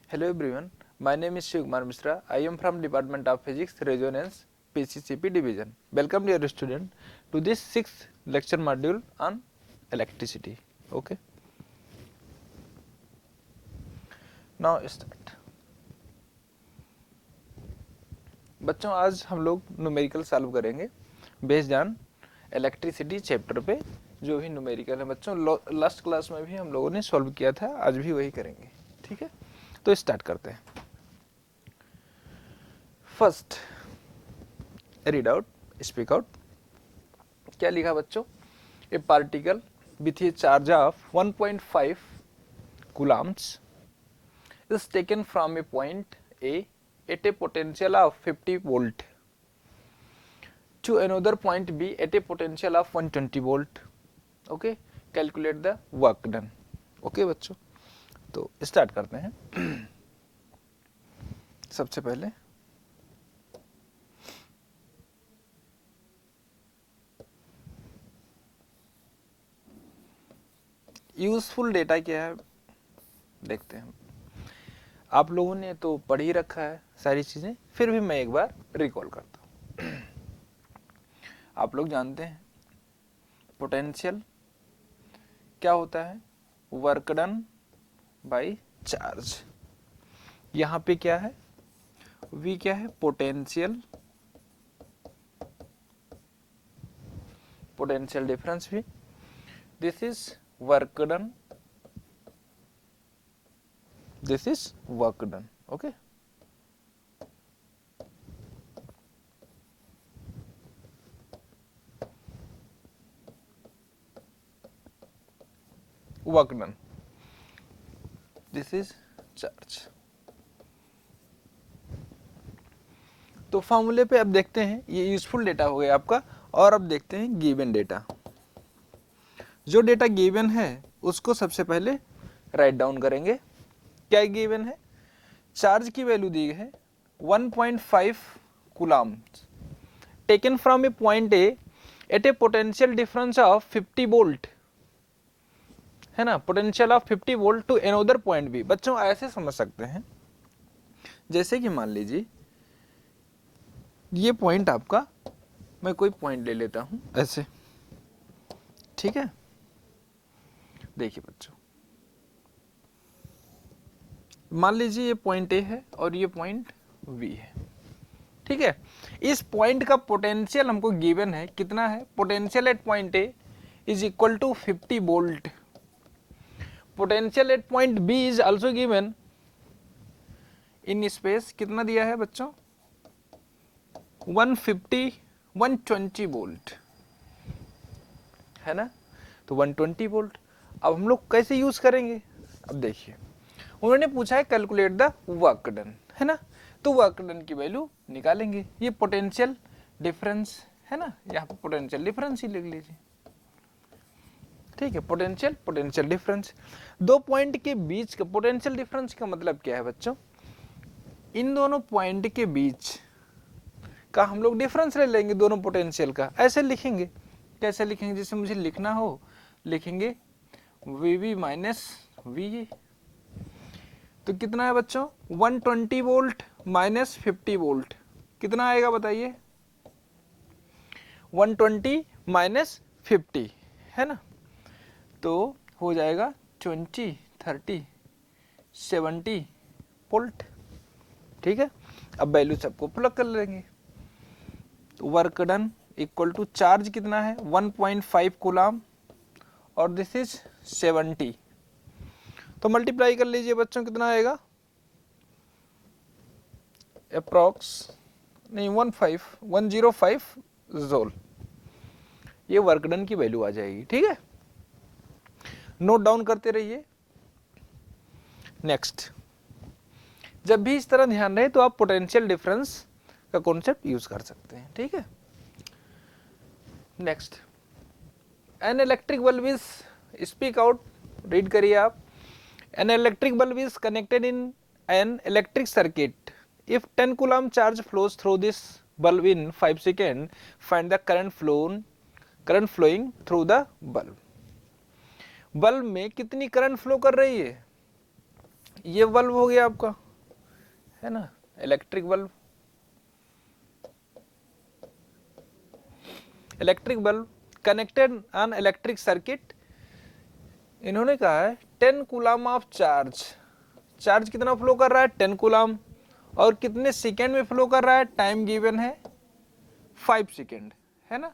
Hello everyone, my name is Shiv Kumar Mishra. I am from Department of Physics, Resonance, PCCP division. Welcome dear student to this 6th lecture module on electricity. Okay. Now start. बच्चों आज हम लोग numerical solve करेंगे based on electricity chapter पे जो भी numerical है बच्चों लास्ट क्लास में भी हम लोगों ने सॉल्व किया था, आज भी वही करेंगे. ठीक है, तो स्टार्ट करते हैं. First read out, speak out. क्या लिखा बच्चों? ए particle with A charge of 1.5 coulombs is taken from a point A at a potential of 50 volt to another point B at a potential of 120 volt. Okay, calculate the work done. Okay बच्चों, तो start करते हैं. सबसे पहले useful data क्या है देखते हैं. आप लोगों ने तो पढ़ ही रखा है सारी चीजें, फिर भी मैं एक बार रिकॉल करता हूं. आप लोग जानते हैं पोटेंशियल क्या होता है? Work done by charge. यहां पे क्या है? V क्या है? पोटेंशियल, पोटेंशियल डिफरेंस भी. This is work done, this is work done. Okay, work done, this is charge. तो फॉर्मूले पे अब देखते हैं, ये यूजफुल डेटा हो गया आपका. और अब देखते हैं गिवन डेटा. जो डेटा गिवन है उसको सबसे पहले राइट डाउन करेंगे. क्या गिवन है? चार्ज की वैल्यू दी है 1.5 coulombs taken from a point A at a potential difference of 50 volt, है ना. Potential of 50 volt to another point B. बच्चों ऐसे समझ सकते हैं जैसे कि मान लीजिए ये पॉइंट आपका, मैं कोई पॉइंट ले लेता हूं ऐसे. ठीक है, देखिए बच्चों, मान लीजिए ये पॉइंट ए है और ये पॉइंट बी है. ठीक है, इस पॉइंट का पोटेंशियल हमको गिवन है. कितना है? Potential at point A is equal to 50 volt. Potential at point B is also given in space. कितना दिया है बच्चों? 120 वोल्ट, है ना. तो 120 वोल्ट. अब हम लोग कैसे यूज करेंगे? अब देखिए, उन्होंने पूछा है कैलकुलेट द वर्क डन, है ना. तो वर्क डन की वैल्यू निकालेंगे. ये पोटेंशियल डिफरेंस है ना, यहाँ पे पोटेंशियल डिफरेंस ही लिख लीजिए. ठीक है, पोटेंशियल, पोटेंशियल डिफरेंस. दो पॉइंट के बीच का पोटेंशियल डिफरेंस का मतलब क्या है बच्चों? इन दोनों पॉइंट के बीच का हम लोग डिफरेंस ले लेंगे दोनों पोटेंशियल का. ऐसे लिखेंगे. कैसे लिखेंगे? जैसे मुझे लिखना हो, लिखेंगे VB माइनस VA. तो कितना है बच्चों? 120 वोल्ट माइनस 50 वोल्ट. कितना आएगा बताइए? 120 माइनस 50, है ना. तो हो जाएगा 20, 30, 70 वोल्ट. ठीक है, अब वैल्यू सबको प्लग कर लेंगे. Work done equal to charge कितना है? 1.5 कूलम और दिस इज 70. तो मल्टीप्लाई कर लीजिए बच्चों, कितना आएगा? अप्रॉक्स नहीं 105 जूल. ये वर्क डन की वैल्यू आ जाएगी. ठीक है, नोट डाउन करते रहिए. नेक्स्ट, जब भी इस तरह ध्यान रहे तो आप पोटेंशियल डिफरेंस का कॉन्सेप्ट यूज कर सकते हैं. ठीक है, next, an electric bulb is, speak out, read करिए आप. An electric bulb is connected in an electric circuit. If 10 coulomb charge flows through this bulb in 5 second, find the current flowing through the bulb. Bulb में कितनी current flow कर रही है? ये bulb हो गया आपका, है ना, electric bulb. Electric bulb connected on electric circuit, इन्होंने कहा है 10 कूलम ऑफ चार्ज, चार्ज कितना फ्लो कर रहा है 10 कूलम, और कितने सेकेंड में फ्लो कर रहा है, टाइम गिवन है 5 सेकेंड, है ना,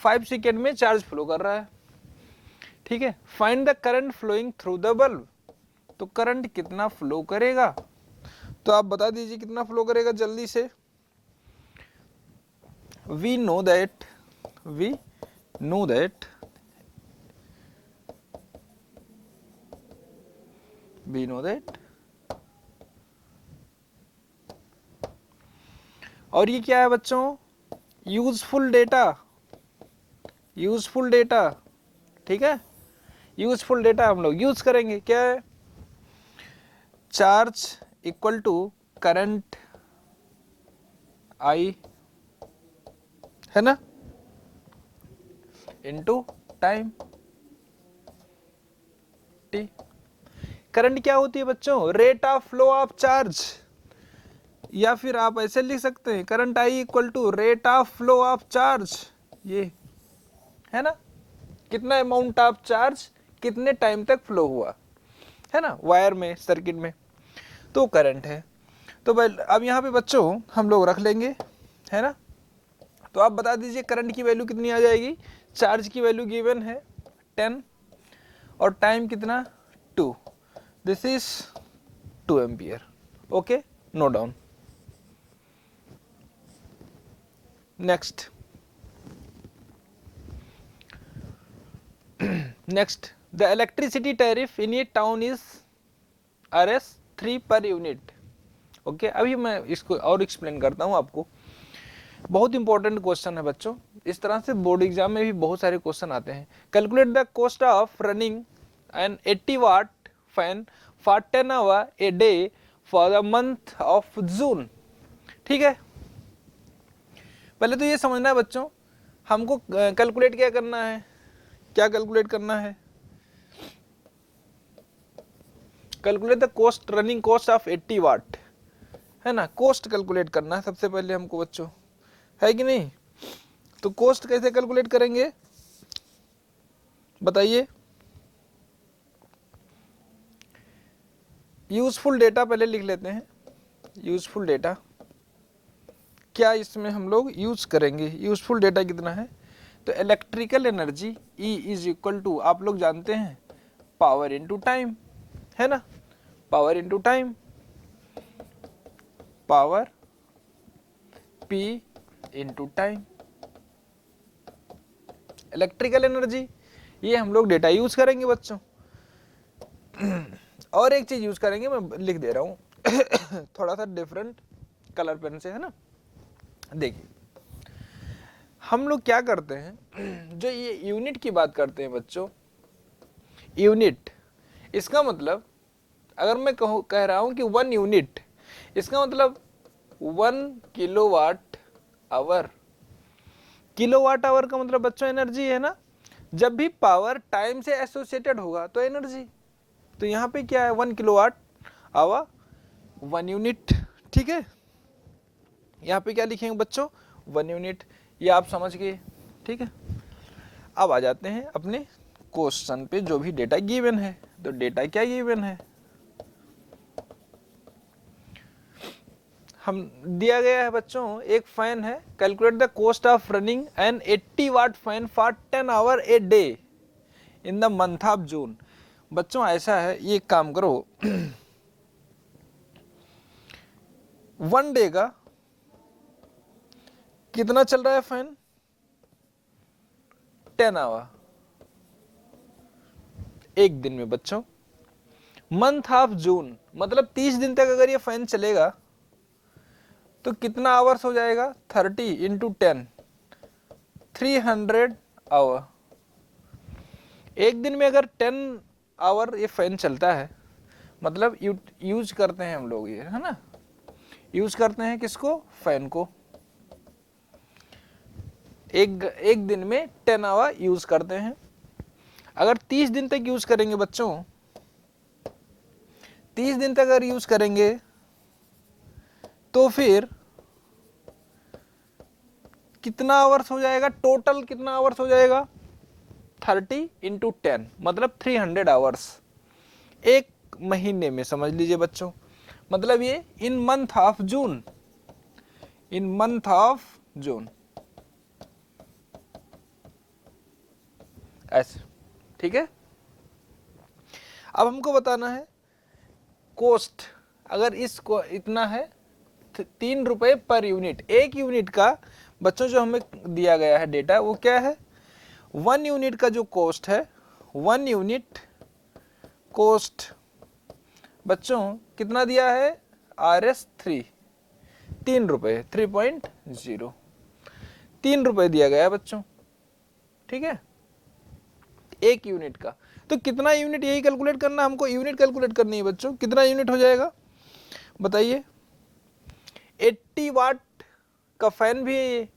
5 सेकेंड में चार्ज फ्लो कर रहा है, ठीक है। Find the current flowing through the bulb, तो करंट कितना फ्लो करेगा, तो आप बता दीजिए कितना फ्लो करेगा जल्दी से। वी नो दैट और ये क्या है बच्चों, यूजफुल डेटा, ठीक है, यूजफुल डेटा हम लोग यूज करेंगे। क्या है, charge equal to current I, है ना, इनटू टाइम टी। करंट क्या होती है बच्चों, rate of flow of charge, या फिर आप ऐसे लिख सकते हैं current I equal to rate of flow of charge, ये है ना, कितना अमाउंट ऑफ चार्ज कितने टाइम तक फ्लो हुआ, है ना, वायर में, सर्किट में, तो करंट है। तो अब यहाँ पे बच्चों हम लोग रख लेंगे, है ना, तो आप बता दीजिए करंट की वैल्यू कितनी आ जाएगी, चार्ज की वैल्यू गिवन है 10 और टाइम कितना 2, this is 2 ampere, okay, no down. Next the electricity tariff in a town is RS 3 per unit, okay. अभी मैं इसको और एक्सप्लेन करता हूँ आपको, बहुत इंपॉर्टेंट क्वेश्चन है बच्चों, इस तरह से बोर्ड एग्जाम में भी बहुत सारे क्वेश्चन आते हैं। Calculate the cost of running an 80 watt fan for 10 hour a day for the month of June, ठीक है। पहले तो ये समझना है बच्चों, हमको कैलकुलेट क्या करना है, क्या कैलकुलेट करना है, calculate the cost, running cost of 80 वाट, है ना, कॉस्ट कैलकुलेट करना है सबसे पहले हमको बच्चों, है कि नहीं। तो कॉस्ट कैसे कैलकुलेट करेंगे बताइए, यूजफुल डेटा पहले लिख लेते हैं, यूजफुल डेटा क्या इसमें हम लोग यूज करेंगे, यूजफुल डेटा कितना है, तो electrical energy E is equal to, आप लोग जानते हैं, पावर इनटू टाइम, है ना, power into time, power P into time, electrical energy, ये हम लोग डेटा यूज करेंगे बच्चों। और एक चीज यूज करेंगे, मैं लिख दे रहा हूं थोड़ा सा डिफरेंट कलर पेन से, है ना। देखिए हम लोग क्या करते हैं, जो ये यूनिट की बात करते हैं बच्चों, यूनिट, इसका मतलब अगर मैं कह रहा हूं कि 1 यूनिट, इसका मतलब 1 किलोवाट आवर, किलोवाट आवर का मतलब बच्चों एनर्जी, है ना, जब भी पावर टाइम से एसोसिएटेड होगा तो एनर्जी, तो यहाँ पे क्या है 1 किलोवाट आवर 1 यूनिट, ठीक है। यहाँ पे क्या लिखेंगे बच्चों 1 यूनिट, ये आप समझ गए, ठीक है। अब आ जाते हैं अपने क्वेश्चन पे, जो भी डेटा गिवन है, तो डेटा क्या गिवन है, हम दिया गया है बच्चों, एक फैन है, calculate the cost of running an 80 watt fan for 10 hour a day in the month of June. बच्चों ऐसा है, ये काम करो 1 डे का कितना चल रहा है फैन, 10 आवर, एक दिन में बच्चों, मंथ ऑफ जून मतलब 30 दिन तक अगर ये फैन चलेगा तो कितना आवर्स हो जाएगा, 30 इंटू 10, 300 आवर। एक दिन में अगर 10 आवर ये फैन चलता है, मतलब यूज करते हैं हम लोग ये, है ना, यूज करते हैं किसको, फैन को, एक दिन में 10 आवर यूज करते हैं। अगर 30 दिन तक यूज करेंगे बच्चों, 30 दिन तक अगर यूज करेंगे तो फिर कितना आवर्स हो जाएगा, टोटल कितना आवर्स हो जाएगा, 30 इंटू 10 मतलब 300 आवर्स एक महीने में, समझ लीजिए बच्चों। मतलब ये इन month of June, in month of जून, ऐसे, ठीक है। अब हमको बताना है कोस्ट, अगर इसको इतना है 3 रुपए पर यूनिट, एक यूनिट का बच्चों जो हमें दिया गया है डेटा वो क्या है, 1 यूनिट का जो कॉस्ट है, 1 यूनिट कॉस्ट बच्चों कितना दिया है, RS3 3 रुपए, 3.0 3 रुपए दिया गया है बच्चों, ठीक है, एक यूनिट का। तो कितना यूनिट, यही कैलकुलेट करना हमको, यूनिट कैलकुलेट करनी है बच्चों, कितना यूनिट हो जाएगा बताइए। 80 वाट का फैन भी है ये,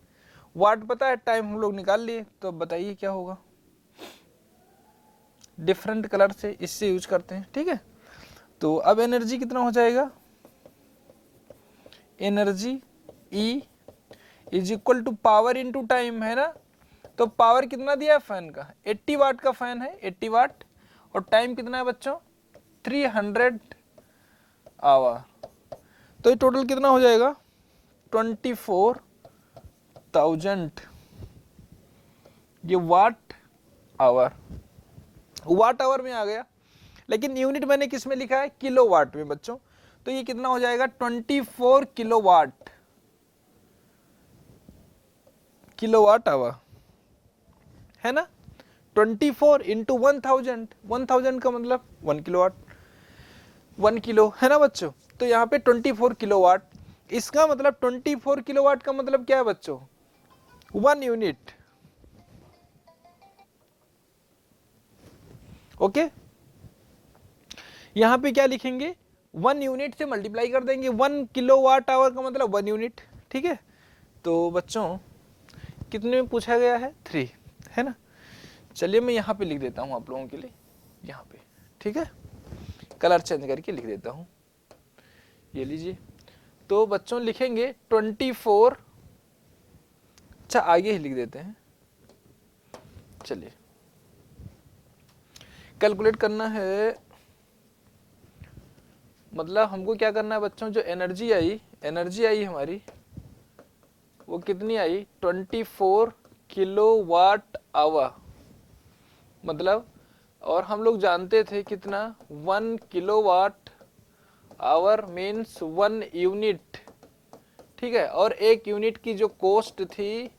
वाट पता है, टाइम हम लोग निकाल लिए, तो बताइए क्या होगा, डिफरेंट कलर से इससे यूज करते हैं, ठीक है। तो अब एनर्जी कितना हो जाएगा, energy E is equal to power into time, है ना। तो पावर कितना दिया है फैन का, 80 वाट का फैन है, 80 वाट, और टाइम कितना है बच्चों, 300 आवर। तो ये टोटल कितना हो जाएगा, 24,000, ये वाट आवर, वाट आवर में आ गया। लेकिन यूनिट मैंने किस में लिखा है, किलो वाट में बच्चों। तो ये कितना हो जाएगा, 24 kilowatt, kilowatt hour, है ना। 24 इंटू 1000, 1000 का मतलब 1 किलो वाट, 1 किलो, है ना बच्चों। तो यहाँ पे 24 किलो वाट, इसका मतलब 24 किलो वाट का मतलब क्या है बच्चों, 1 यूनिट, ओके। यहाँ पे क्या लिखेंगे, 1 यूनिट से मल्टीप्लाई कर देंगे, 1 किलो वाट आवर का मतलब 1 यूनिट, ठीक है। तो बच्चों कितने में पूछा गया है, 3, है ना। चलिए मैं यहाँ पे लिख देता हूँ आप लोगों के लिए, यहाँ पे, ठीक है, कलर चेंज करके लिख देता हूँ, ये लीजिए। तो बच्चों लिखेंगे 24, अच्छा आगे ही लिख देते हैं, चलिए कैलकुलेट करना है, मतलब हमको क्या करना है बच्चों, जो एनर्जी आई हमारी, वो कितनी आई, 24 किलो वाट आवर, मतलब, और हम लोग जानते थे कितना, 1 kilowatt hour means 1 unit, ठीक है। और एक यूनिट की जो कॉस्ट थी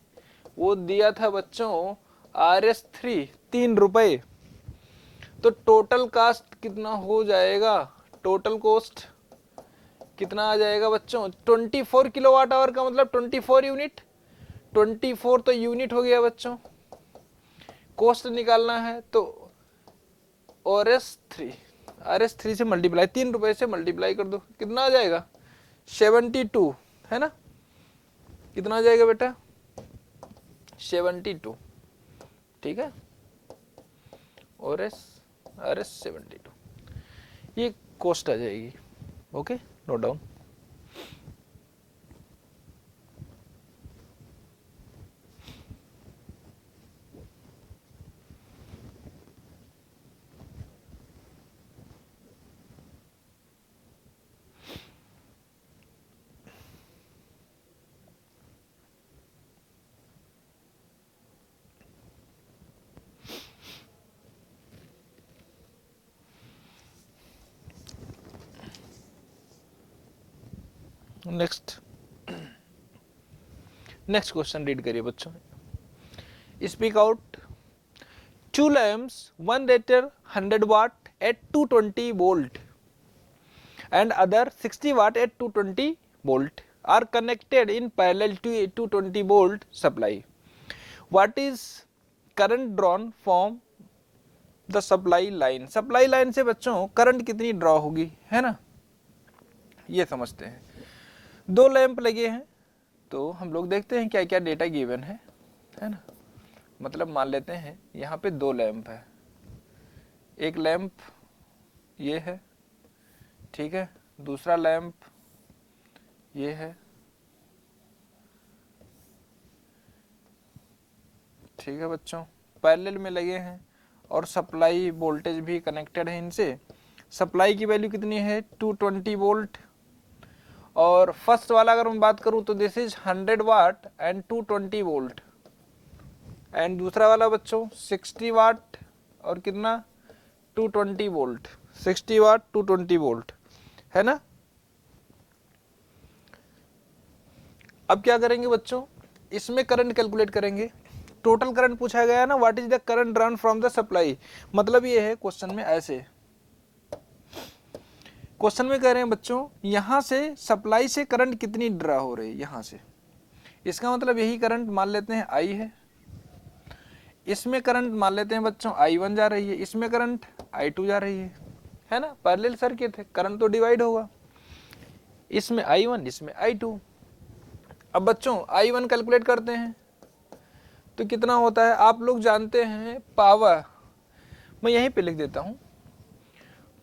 वो दिया था बच्चों RS3 3 रुपए। तो टोटल कास्ट कितना हो जाएगा, टोटल कॉस्ट कितना आ जाएगा बच्चों, 24 किलो वाट आवर का मतलब 24 यूनिट, 24 तो यूनिट हो गया बच्चों, कॉस्ट निकालना है तो RS3 से मल्टीप्लाई, 3 रुपए से मल्टीप्लाई कर दो, कितना आ जाएगा, 72, है ना। कितना आ जाएगा बेटा, 72, ठीक है, RS 72, ये कॉस्ट आ जाएगी, okay, note down. Next question read करिए बच्चों, speak out, 2 lamps, 1 rated 100 watt at 220 volt and other 60 watt at 220 volt are connected in parallel to a 220 volt supply. What is current drawn from the supply line? Supply line से बच्चों current कितनी draw होगी, है ना, ये समझते हैं। 2 lamp लगे हैं, तो हम लोग देखते हैं क्या क्या डेटा गिवन है ना। मतलब मान लेते हैं यहाँ पे 2 लैंप है, एक लैंप ये है, ठीक है, दूसरा लैंप ये है, ठीक है बच्चों, पैरेलल में लगे हैं और सप्लाई वोल्टेज भी कनेक्टेड है इनसे। सप्लाई की वैल्यू कितनी है 220 वोल्ट, और फर्स्ट वाला अगर मैं बात करूं तो this is 100 watt and 220 volt, and दूसरा वाला बच्चों 60 वाट और कितना 220 वोल्ट, 60 वाट 220 वोल्ट, है ना। अब क्या करेंगे बच्चों, इसमें करंट कैलकुलेट करेंगे। टोटल करंट पूछा गया है ना, what is the current run from the supply, मतलब ये है क्वेश्चन में ऐसे, क्वेश्चन में कह रहे हैं बच्चों यहां से सप्लाई से करंट कितनी ड्रा हो रही है यहां से, इसका मतलब यही करंट मान लेते हैं आई है, इसमें करंट मान लेते हैं बच्चों I1 जा रही है, इसमें करंट I2 जा रही है ना, पैरेलल सर्किट है, करंट तो डिवाइड होगा, इसमें I1 इसमें I2। अब बच्चों I1 कैलकुलेट करते हैं तो कितना होता है, आप लोग जानते हैं पावर, मैं यहीं पे लिख देता हूं,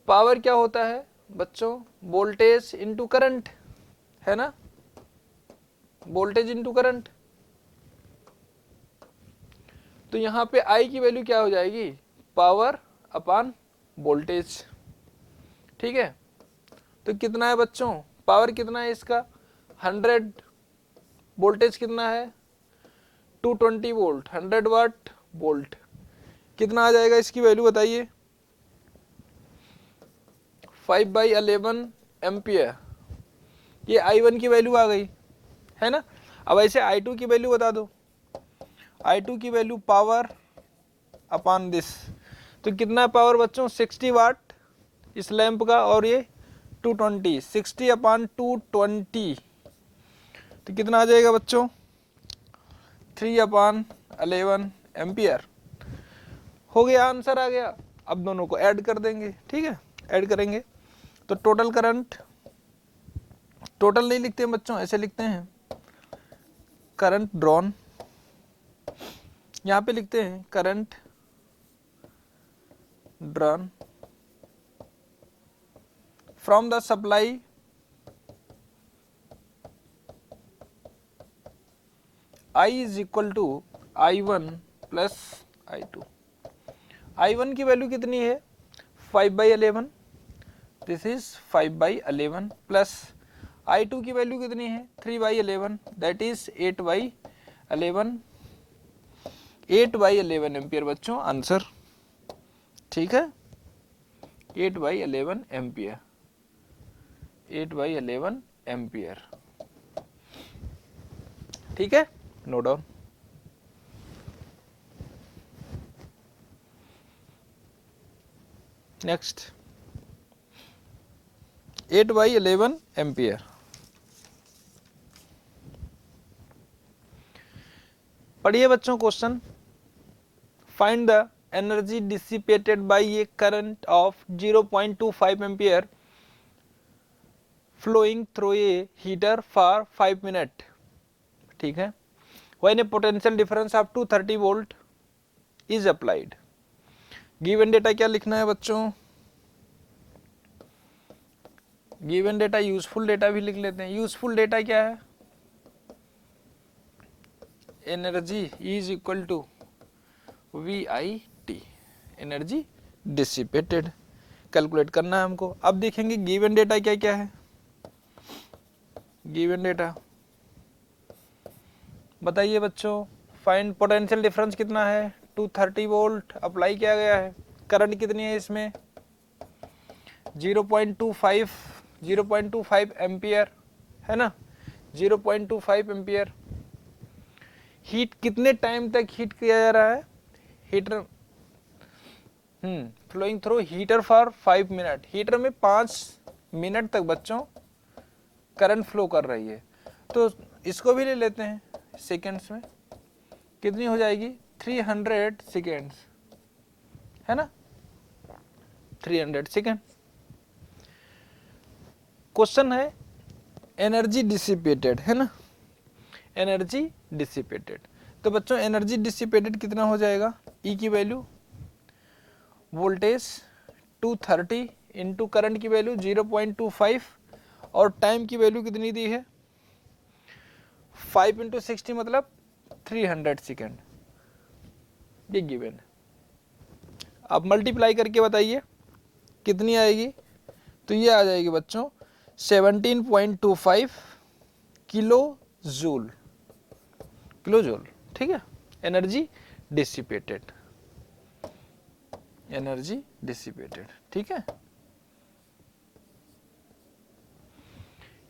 पावर क्या होता है बच्चों, वोल्टेज इनटू करंट, है ना, वोल्टेज इनटू करंट। तो यहां पे I की वैल्यू क्या हो जाएगी, पावर अपॉन वोल्टेज, ठीक है। तो कितना है बच्चों, पावर कितना है इसका 100, वोल्टेज कितना है 220 वोल्ट, 100 वाट वोल्ट, कितना आ जाएगा इसकी वैल्यू बताइए, 5/11 एम्पियर, ये I1 की वैल्यू आ गई, है ना। अब ऐसे I2 की वैल्यू बता दो, I2 की वैल्यू पावर अपॉन दिस, तो कितना है पावर बच्चों 60 वाट इस लैंप का, और ये 220, 60 अपॉन 220, तो कितना आ जाएगा बच्चों 3/11 एम्पियर, हो गया, आंसर आ गया। अब दोनों को ऐड कर देंगे, ठीक है, ऐड करेंगे तो टोटल करंट, टोटल नहीं लिखते हैं बच्चों, ऐसे लिखते हैं करंट ड्रॉन, यहां पे लिखते हैं current drawn from the supply I is equal to I1 plus I2। I1 की वैल्यू कितनी है 5/11, दिस इज 5/11 प्लस I2 की वैल्यू कितनी है 3/11, दैट इज 8/11, 8/11 एम्पियर बच्चों आंसर, ठीक है, 8/11 एम्पियर, 8/11 एम्पियर, ठीक है, नो डाउन। नेक्स्ट 8/11 एम्पियर, पढ़िए बच्चों question, find the energy dissipated by a current of 0.25 ampere flowing through a heater for 5 minute, ठीक है, when a potential difference of 230 volt is applied. Given data क्या लिखना है बच्चों, गिवन डेटा यूजफुल डेटा भी लिख लेते हैं। यूजफुल डेटा क्या है, energy is equal to VIT, energy dissipated, calculate करना है हमको। अब देखेंगे गिवन डेटा क्या क्या है, गिवन डेटा बताइए बच्चों, फाइंड पोटेंशियल डिफरेंस कितना है 230 वोल्ट अप्लाई किया गया है, करंट कितनी है इसमें 0.25 एम्पियर, है ना, 0.25 एम्पियर। हीट कितने टाइम तक हीट किया जा रहा है, heater flowing through heater for 5 minute, heater में 5 मिनट तक बच्चों करंट फ्लो कर रही है, तो इसको भी ले लेते हैं सेकेंड्स में, कितनी हो जाएगी 300 सेकेंड्स, है ना, 300 सेकेंड। क्वेश्चन है एनर्जी डिसिपेटेड, है ना, एनर्जी डिसिपेटेड, तो बच्चों एनर्जी डिसिपेटेड कितना हो जाएगा, ई की वैल्यू वोल्टेज 230 इंटू करंट की वैल्यू 0.25 और टाइम की वैल्यू कितनी दी है 5 इंटू 60 मतलब 300 सेकेंड, ये गिवन। अब मल्टीप्लाई करके बताइए कितनी आएगी, तो ये आ जाएगी बच्चों 17.25 किलो जूल, किलो जूल, ठीक है, एनर्जी डिसिपेटेड, एनर्जी डिसिपेटेड, ठीक है,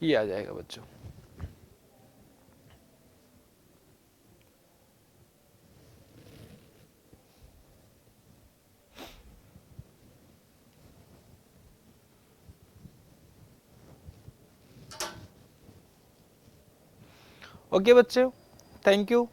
ये आ जाएगा बच्चों। ओके बच्चों, थैंक यू।